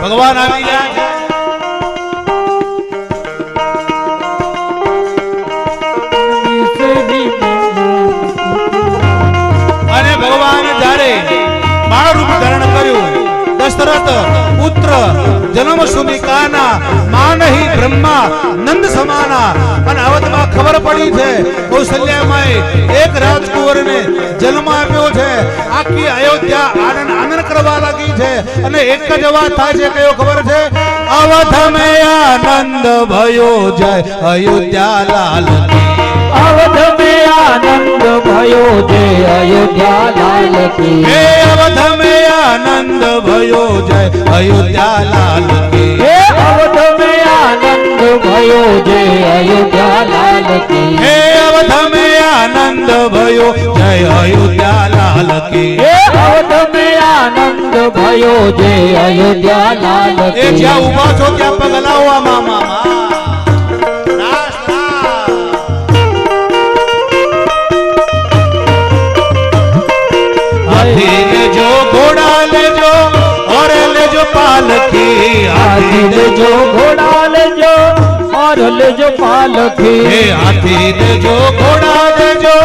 ભગવાન આવી ગયા છે અને ભગવાન જ્યારે બાળ રૂપ ધારણ કર્યું દશરથ પુત્ર જન્મ સુમી કાના માનહી બ્રહ્મા નંદ સમાના અને અવધમાં ખબર પડી છે કૌશલ્યામાં એક રાજકુંવરને જન્મ આપ્યો છે આખી અયોધ્યા આનંદ કરવા લાગી છે અને એક જ વાત થાય છે કયો ખબર છે અવધ મે આનંદ ભયો જય અયોધ્યા લાલ અવધ મે આનંદ ભયો જય અયોધ્યા લાલ કી હે અવધ મે આનંદ ભયો જય અયોધ્યા લાલ કી હે અવધ મે આનંદ ભયો જય અયોધ્યા લાલ કી હે અવધ મે આનંદ ભયો જય અયોધ્યા લાલ કી હે અવધ મે આનંદ ભયો જય અયોધ્યા લાલ એ કી જ્યાં ઊભા છો ત્યાં પગ હલાવવા મામા हाथी लेजो घोड़ा लेजो और लेजो पालकी हाथी लेजो घोड़ा लेजो और लेजो पालकी हे हाथी लेजो घोड़ा लेजो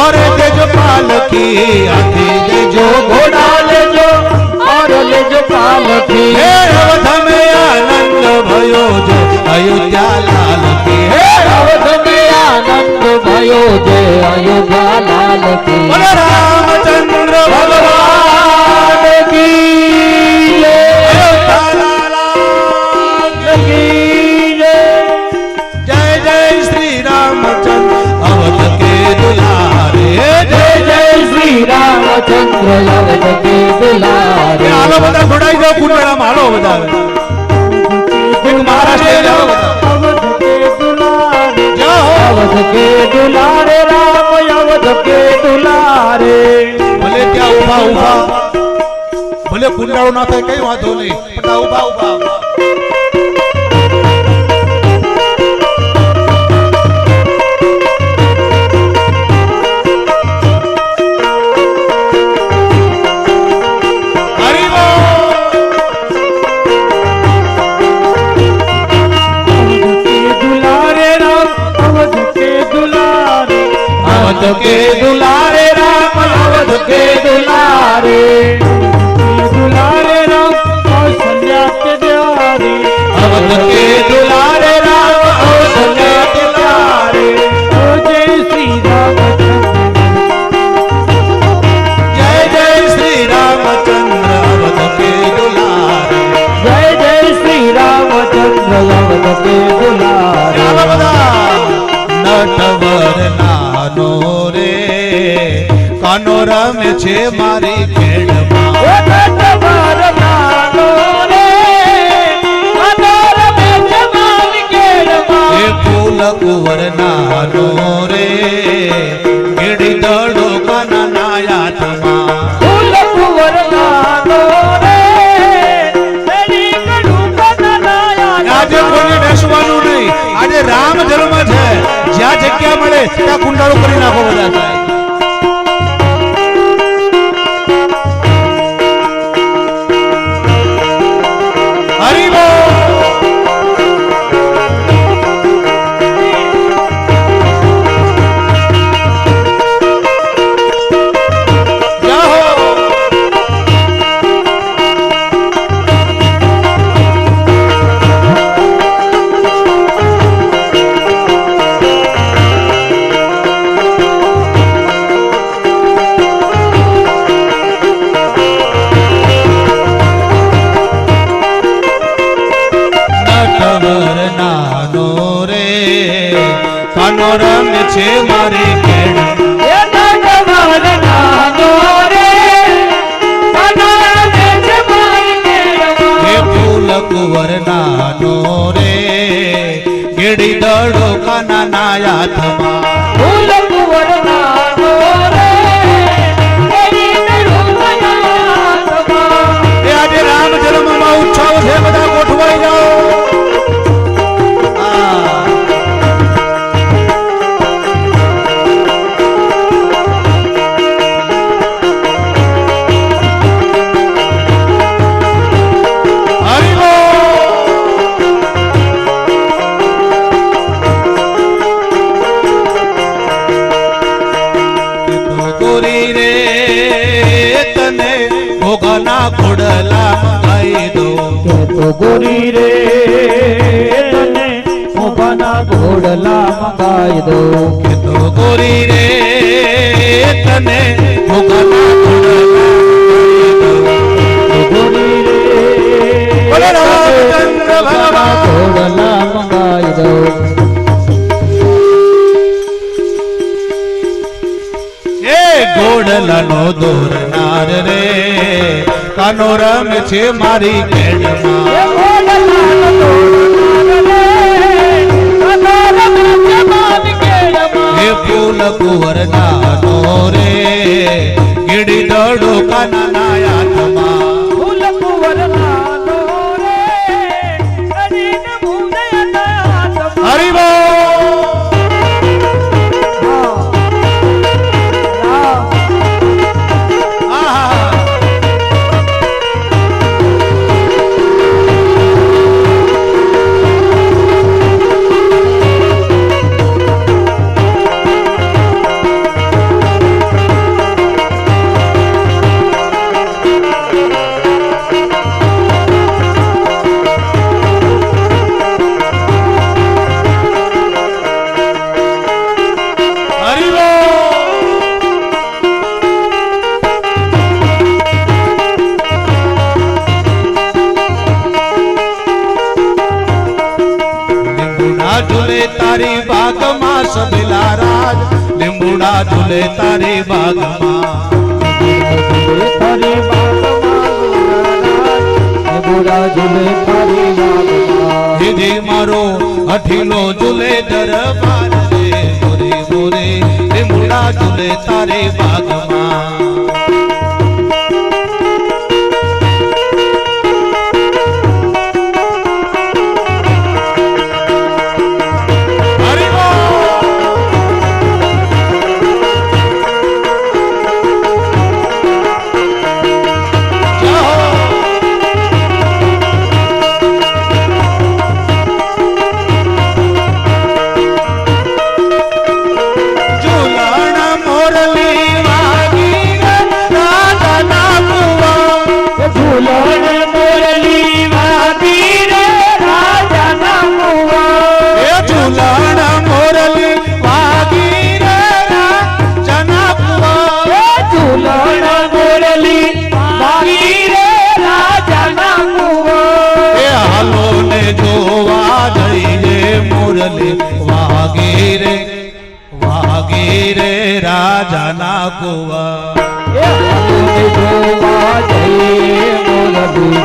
और लेजो पालकी हाथी लेजो घोड़ा लेजो और लेजो पालकी हे अवध में आनंद भयो जो अयोध्या लाल की हे अवध में आनंद भयो जो अयोध्या लाल की बोलो रामचंद्र भगवान की अयोध्या लाल की जय जय श्री रामचंद्र अवध के दुलारे जय जय श्री रामचंद्र अवध के दुलारे हालो बता घोड़ाई जाओ कुंडला में हालो बता एक महाराष्ट्र जाओ अवध के दुलारे जाओ अवध के दुलारे राम अवध के दुलारे भले क्या उभा उभा भले कुंडाळो ना થાય કઈ વાંધો નહીં પણ ઉભા ઉભા अवध के दुलारे राम अवध के दुलारे दुलारे राम कौशल्या के द्वारे अवध के दुलारे राम अवध के दुलारे ओ जय श्री रामचंद्र अवध के दुलारे जय जय श्री रामचंद्र अवध के दुलारे नटवर नानो रे कानो रमे छे मारी खेड़मा नटवर नानो रे कानो रमे छे मारी खेड़मा ए फूल कुंवर नानो रे गिड़ी दड़ो काना नायातमा फूल कुंवर नानो रे गिड़ी दड़ो काना नायातमा આજે કોઈને બેસવાનું નહીં આજે રામ જન્મ છે જ્યાં જગ્યા મળે ત્યાં કુંડાળો કરી નાખો બધા સાહેબ હરી બોલ રમે છે મારી ખેડ એ નટવર નાનો રે કાનો રમે છે મારી ખેડમાં હે ફૂલ કુંવર નાનો રે ગેડી દડો કાના નાયાથમાં ફૂલ કુંવર નાનો રે ગેડી દડો કાના નાયાથમાં એ આજે રામ જન્મમાં ઉત્સવ છે બધા ગોઠવાઈ જાઓ હરી મોહના ઘોડલા મંગાઈ દઉં કે તો ગોરી રે તને મોભાના ઘોડલા મંગાઈ દઉં કે તો ગોરી રે તને મોહના ઘોડલા મંગાઈ દઉં ગોરી રે બોલો રામચંદ્ર ભગવાન ઘોડલા મંગાઈ દઉં એ ઘોડલાનો દોરનાર રે કાનો રમ છે મારી કેડમાં એ ફૂલ કુંવરનાનો રે ગીડી દડો કાના હાથમાં હરી બોલ આહા હરી બોલ લીંબુડા ઝૂલે તારી બાગમાં સબેલા રાજ લીંબુડા ઝૂલે તારી બાગમાં તારી બાગમાં ઝૂલે તારી બાગમાં હેજી મારો અઠીલો ઝૂલે દરબાર રે મોરે મોરે લીંબુડા ઝૂલે તારી બાગમાં હરી બોલ જય હો ઝૂલણ મોરલી વાગી રાધાના કુવા ઝૂલણ મોરલી વાગી રે રાજાના કુવા એ ઝૂલણ મોરલી વાગી રાધાના કુવા ઝૂલણ મોરલી વાગી રે રાજાના કુવા એ હાલો ને જોવા જઈએ મુરલી વાગી રે રાજાના કુવા એ હાલોને જોવા જઈએ મોરલી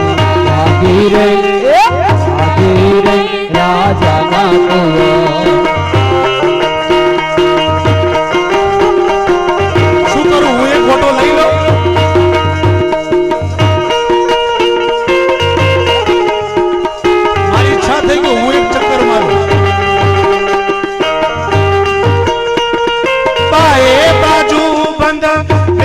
વાગી રે રાજાના કુવા શું કરું હું એક ફોટો લઈ લઉં મારી ઈચ્છા થઈ ગઈ હું એક ચક્કર મારું બાએ બાજુ બંધ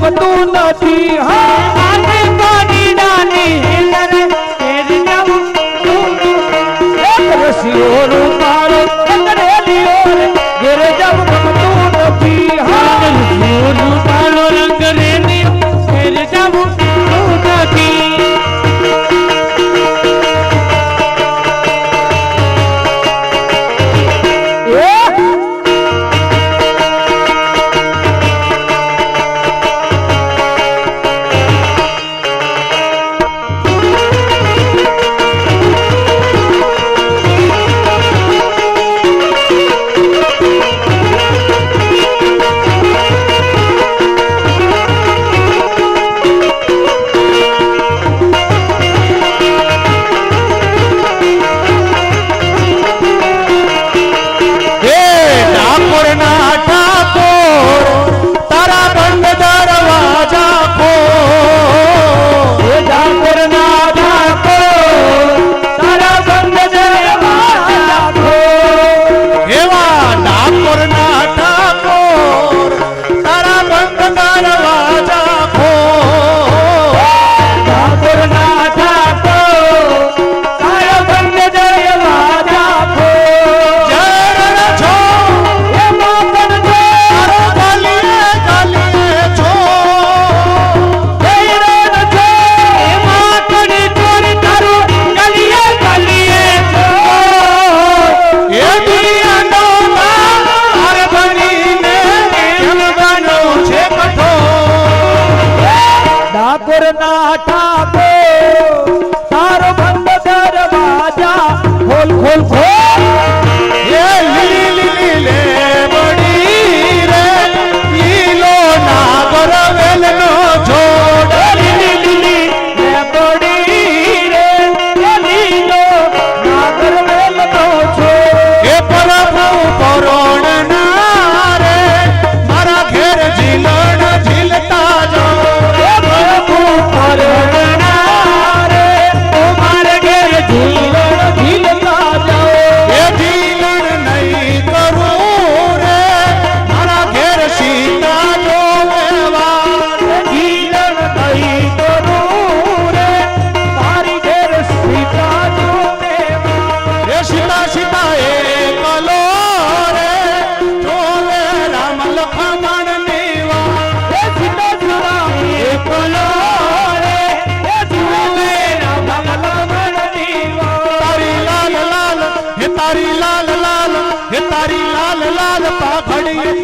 ગમતું નથી હા માથે પાણી નાની હેલર ઘેર જમતું એક રસિયો રૂપાળો રંગરેલીઓ ઘેર જમતું નથી હા રસિયો રૂપાળો રંગરેલીઓ ઘેર જમતું નથી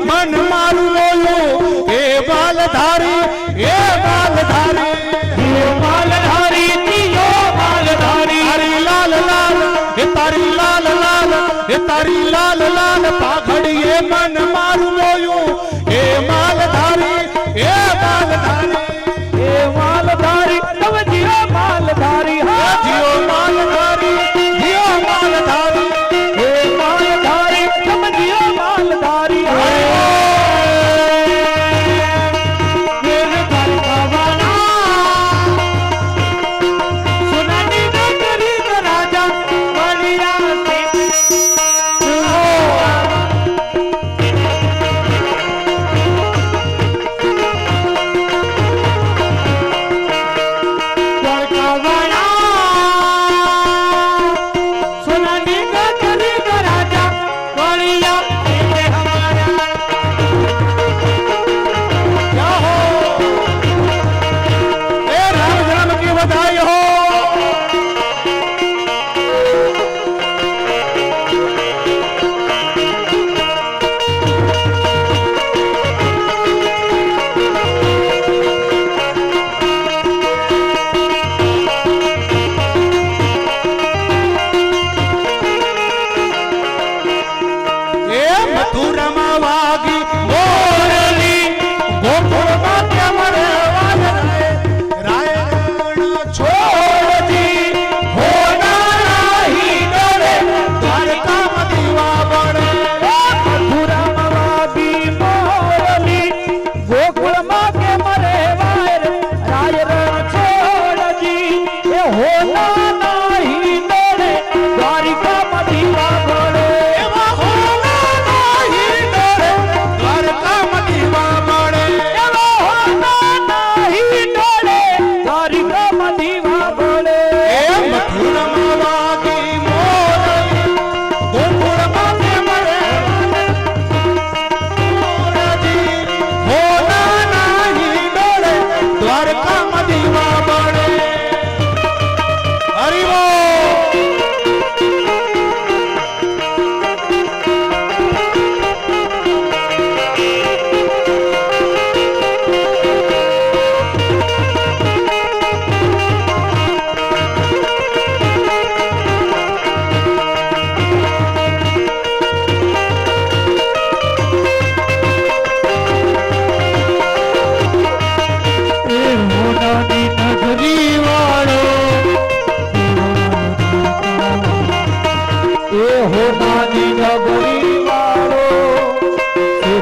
मन मारू लोलो ए बालधारी ए बालधारी ये मालधारी दियो मालधारी तारी लाल लाल हे तारी लाल लाल हे तारी लाल लाल पाघड़िए मन मारू लोयो ए मालधारी ए मालधारी ये मालधारी तब जियो मालधारी हाँ जियो मालधारी जियो मालधारी ये मालधारी तब जियो मालधारी हाँ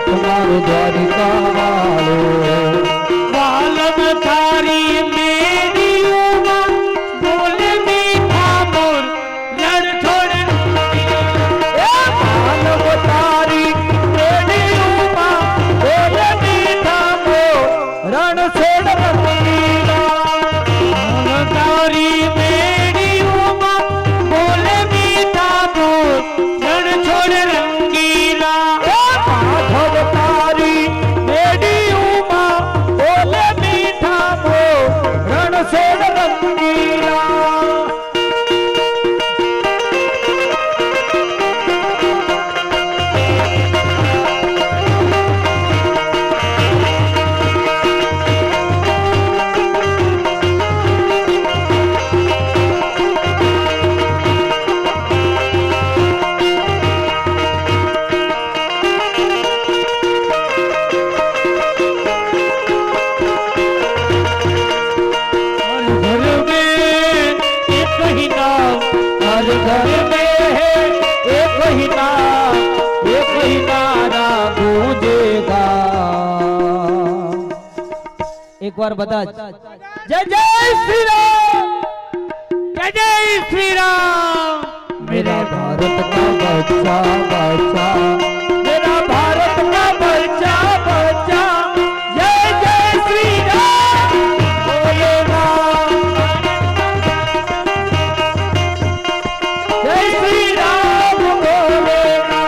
તમારું દ્વારિકા વાળો વાલમ તારી મેરીઓમાં બોલે મીઠા મોર રણ છોડ માનવ તારી પેઢીઓમાં બોલે મીઠા મોર રણ છોડ રંગીલા તારી મેરીઓમાં બોલે મીઠા મોર રણ છોડ રંગીલા માધવ તારી પેઢીઓમાં બોલે મીઠા મોર રણ છોડ રંગીલા हर घर में एक ही नाम एक ही नारा गूंजेगा एक बार बता जय जय श्री राम जय जय श्री राम मेरा भारत का बच्चा बच्चा मेरा भारत का बच्चा बच्चा जय जय श्री राम बोलेगा जय श्री राम बोलेगा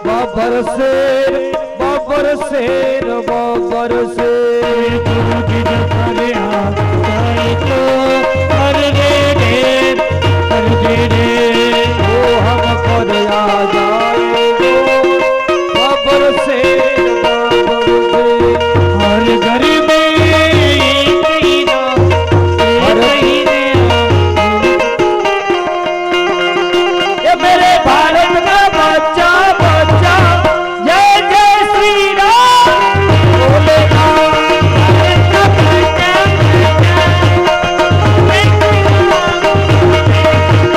बाबर शेर बाबर शेर बाबर शेर वो हम पर आ जाएंगे बाबर शेर बाबर शेर हर घर में एक ही नाम एक ही नाम ये मेरे भारत का बच्चा बच्चा जय जय श्री राम बोलेगा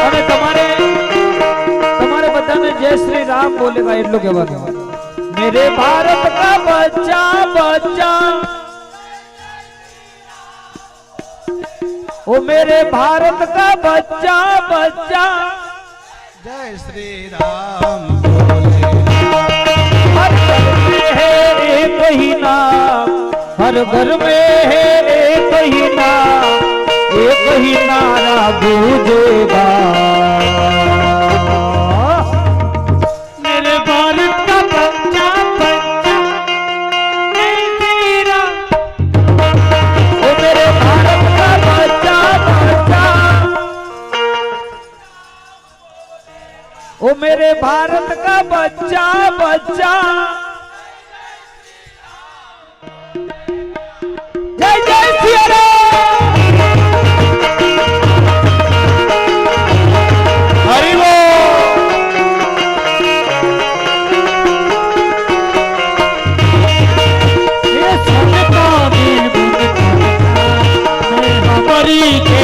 અને તમારે બધાને જય શ્રી રામ બોલેगा એટલું કહેવાનું मेरे भारत का बच्चा बच्चा ओ मेरे भारत का बच्चा बच्चा जय श्री राम बोले हर घर में है एक ही नाम हर घर में है एक ही नाम एक ही नारा गूंजेगा मेरे भारत का बच्चा बच्चा जय श्री राम ओ मेरे भारत का बच्चा बच्चा ओ मेरे भारत का बच्चा बच्चा जय जय श्री राम हरि बोल ये सुनता भी हमारी के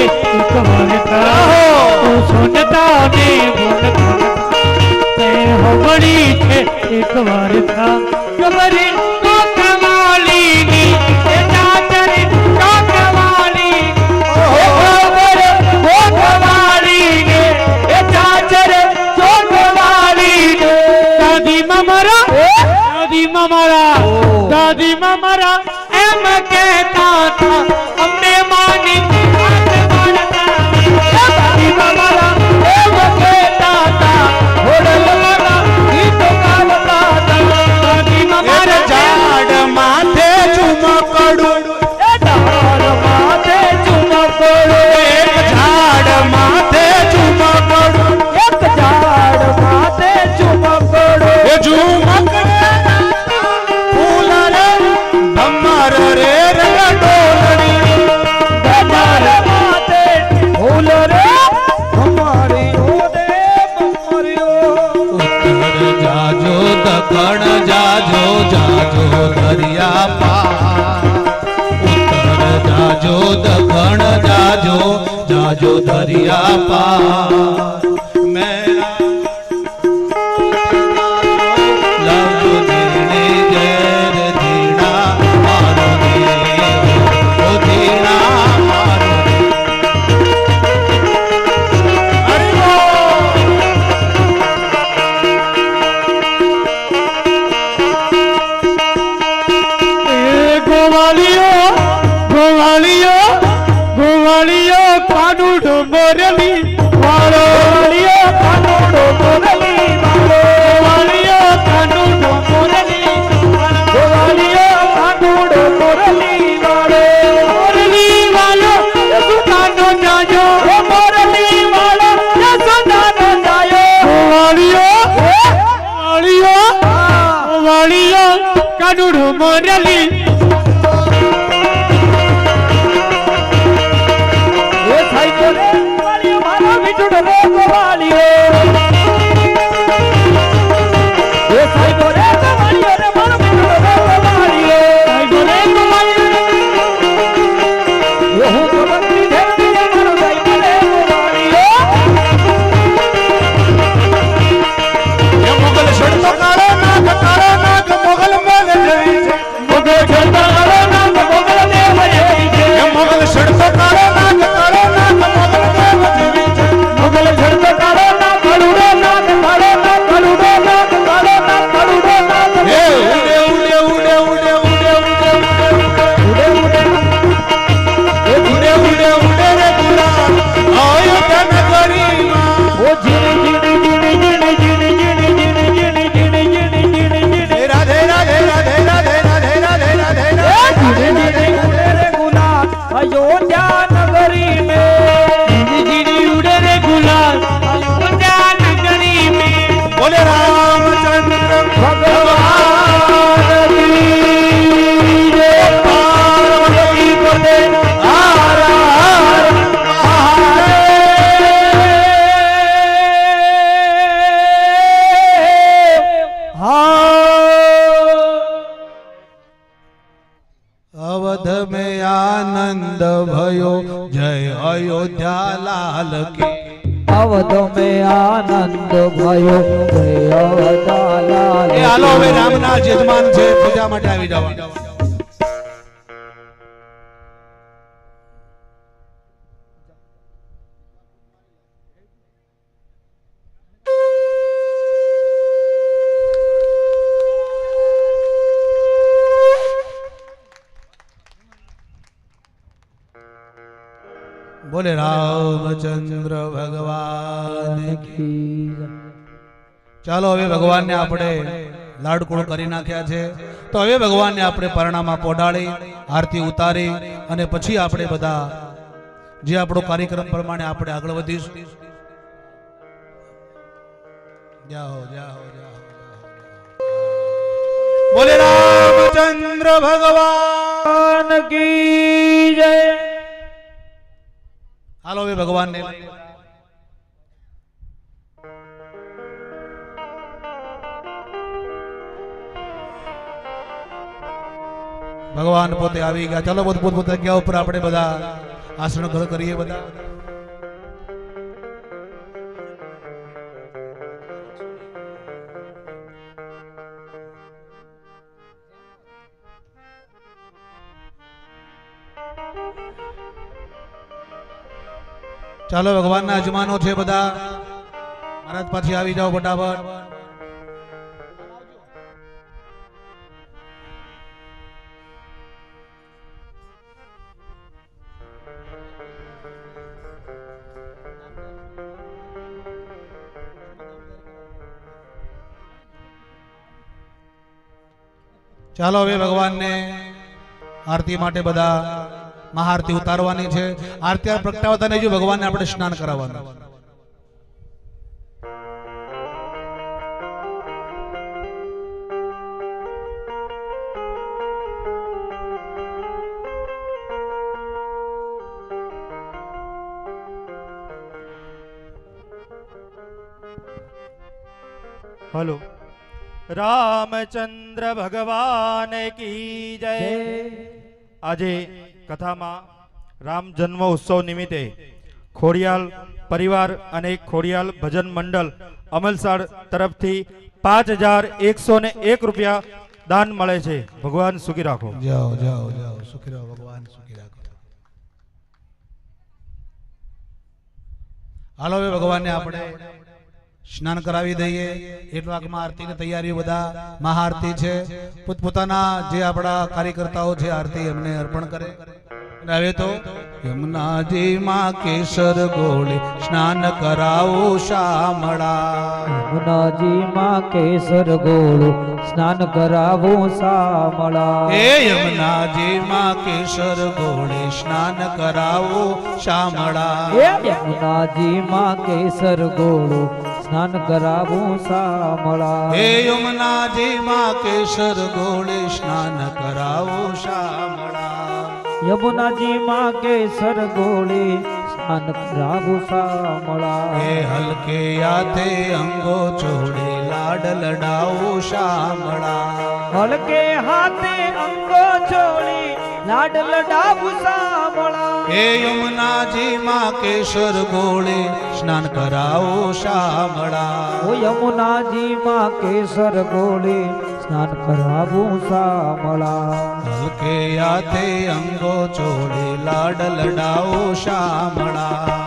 कहावता तू सुनता नहीं बोलता हमारी के एक बार था कमरी को कमाली नी ये चाचरी को कमाली वो कमाली ने ये चाचरे तो कमाली ने दादी ममरा दादी ममरा एम कहता था अम्मे मानी दादी ममरा एम कहता था होड़ल वाला गीत गाता था दादी ममरा जाजो दरिया पार मैं लाजो धीरे जर धीरा मारो ओ धीरा मारो हरि गोवालियो गोवालियो गोवालियो कानूडो मोरली वालो गोवालियो कानूडो मोरली वालो गोवालियो कानूडो मोरली गोवालियो कानूडो मोरली वालो यसु कानो जायो मोरली वालो यसु कानो जायो गोवालियो गोवालियो गोवालियो कानूडो मोरली अवध में आनंद भयो जय अयोध्या लाल की अवध में आनंद भयो जय अयोध्या लाल ए हालो હવે રામના યજમાન છે પૂજા માટે આવી જાવ बोले रामचंद्र भगवान की ચાલો હવે ભગવાનને આપણે લાડકોળ કરી નાખ્યા છે તો હવે ભગવાનને આપણે પરણામાં પોઢાડી આરતી ઉતારી અને પછી આપણે બધા જે આપણો કાર્યક્રમ પ્રમાણે આપણે આગળ વધીશું જાઓ જાઓ જાઓ બોલે રામચંદ્ર ભગવાન की जय હાલો હવે ભગવાનને ભગવાન પોતે આવી ગયા ચાલો પોત પોત જગ્યા ઉપર આપણે બધા આસન ગ્રહ કરીએ બધા ચાલો ભગવાનના યજમાનો છે બધા મહારાજ પાછી આવી જાઓ ફટાફટ ચાલો હવે ભગવાનને આરતી માટે બધા મહાઆરતી ઉતારવાની છે આરતી પ્રગટાવતા નહીં જો ભગવાનને આપણે સ્નાન કરાવવાનું हेलो रामचंद्र भगवान की जय। આજે કથામાં રામ જન્મ ઉત્સવ નિમિત્તે ખોડિયાલ પરિવાર અને ખોડિયાલ ભજન મંડળ અમલસાડ તરફથી 5101 રૂપિયા દાન મળે છે. ભગવાન સુખી રાખો. જાઓ જાઓ જાઓ, સુખી રહો, ભગવાન સુખી રાખો. હાલો હવે ભગવાનને આપણે સ્નાન કરાવી દઈએ. એક વાગમાં આરતીની તૈયારીઓ, બધા મહાઆરતી છે, પોતપોતાના જે આપણા કાર્યકર્તાઓ છે આરતી એમને અર્પણ કરે. અને હવે તો યમુનાજી માં કેસર ગોળે સ્નાન કરાવો શામળા. યમુનાજી માં કેસર ગોળું સ્નાન કરાવો શામળા. હે યમુનાજી માં કેસર ગોળે સ્નાન કરાવો શામળા. યમુનાજી માં કેસર ગોળું સ્નાન કરાવો શામળા. હે યમુનાજી માં કેસર ગોળે સ્નાન કરાવો શામળા. યમુનાજી માં કેસર ગોળે સ્નાન કરાવો શામળા. હે હલકે હાથે અંગો છોડે લાડ લડાવો શામળા. હલકે હાથે અંગો છોડી લાડ લડાવું શામળા. હે યમુનાજી માં કેસર ગોળે સ્નાન કરાવો શામળા. ઓ યમુનાજી માં કેસર ગોળે સ્નાન કરાવું શામળા. હલકે હાથે અંગો છોડે લાડ લડાવો શામળા.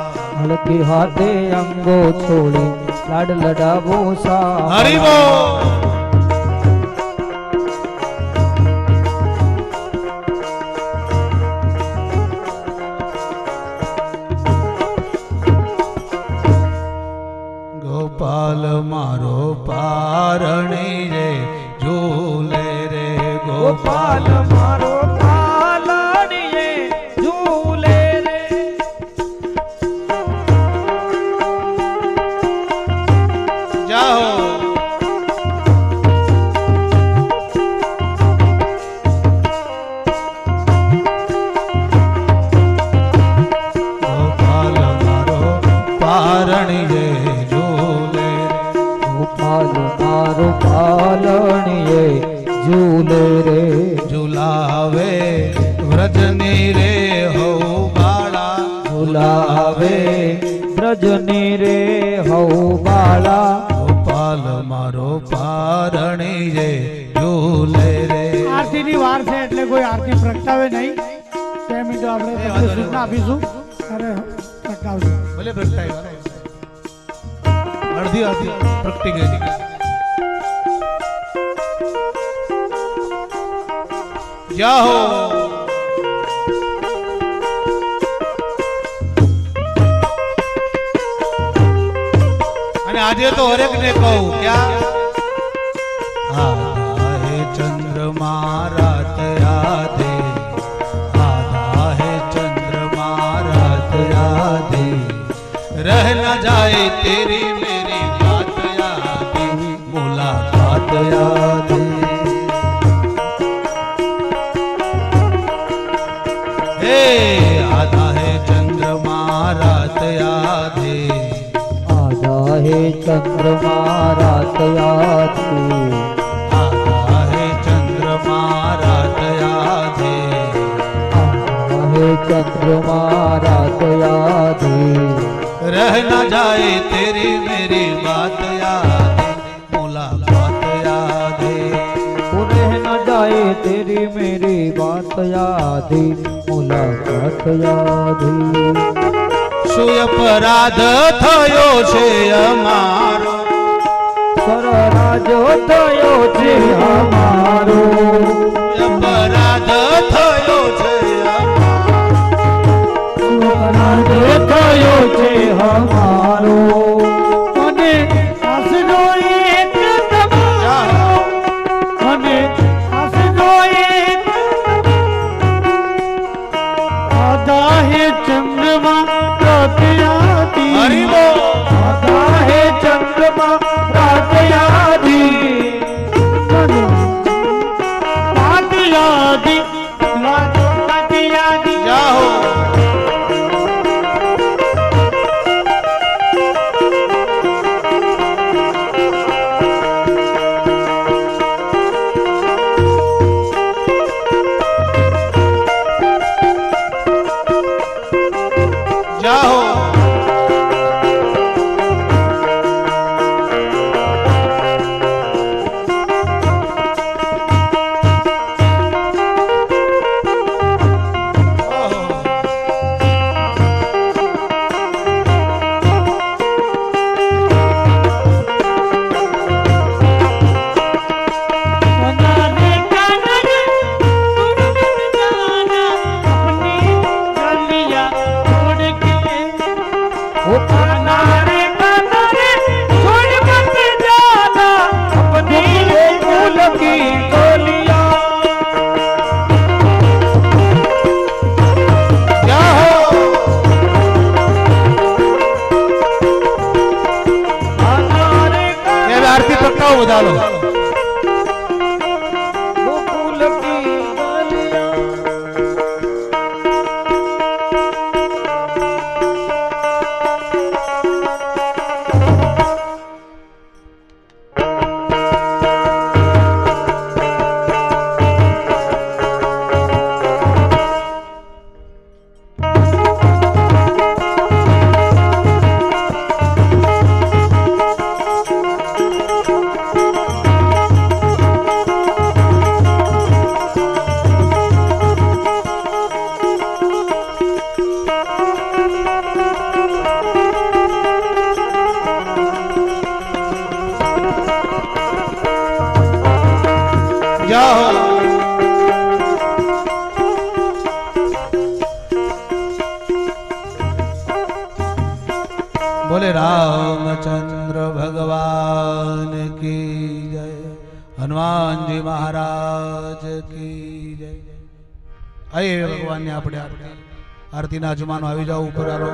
હલકે હાથે અંગો છોડી લાડ લડાવો શામળા. હરિ બોલ. ગોપાલ મારો પારણી રે ઝૂલે રે. ગોપાલ ગોપાલ મારો પાલણીએ ઝૂલે રે. જાઓ. ગોપાલ મારો પારણી રે ઝૂલે રે. ગોપાલ મારો પાલણીએ ઝૂલે રે. ઝુલાવે વ્રજની રે હો બાળા. ઝુલાવે બ્રજની રે હઉ બાળા. ગોપાલ મારો પારણી રે ઝૂલે રે. આરતીની વાર છે એટલે કોઈ આરતી પ્રગટાવે નહીં. 2 મિનિટો આપણે તમને સૂચના આપીશું ત્યારે પ્રગટાવજો. ભલે પ્રગટાય. અડધી અડધી પ્રગટી ગઈ. જાહો. અને આજે તો હરેક ને કહું ક્યાં આધા હે ચંદ્રમા રાત યાદે. આધા હે ચંદ્રમા રાત યાદે. रह न जाए तेरी मेरी बात याद. मुलाकात याद. हे आधा है चंद्रमा रात याद. આધા હે ચંદ્રમા રાત યાદી. आधा है चंद्रमा रात याद. આધા હે ચંદ્રમા રાત યાદી. रह न जाए तेरी मेरी बात याद. मुलाकात याद. पुनः न जाए तेरी मेरी बात यादी. मुलाकात यादी. શું અપરાધ થયો છે અમારો. સરરાજો થયો છે અમારો. અપરાધ થયો છે સરરાજો થયો છે અમારો. અને આસનો એક તમારો. અને આસનો એક આધા હે ચંદ્રમા રાત યાદી. હરિ બોલ. આધા હે ચંદ્રમા રાત યાદી. રાત યાદી. રાત યાદી. જાહો. જાહો. रामचंद्र भगवान की जय। हनुमान जी महाराज की जय। आइए भगवान ने આપણે આરતીના જમાનો આવી જાવ ઉપર આરો।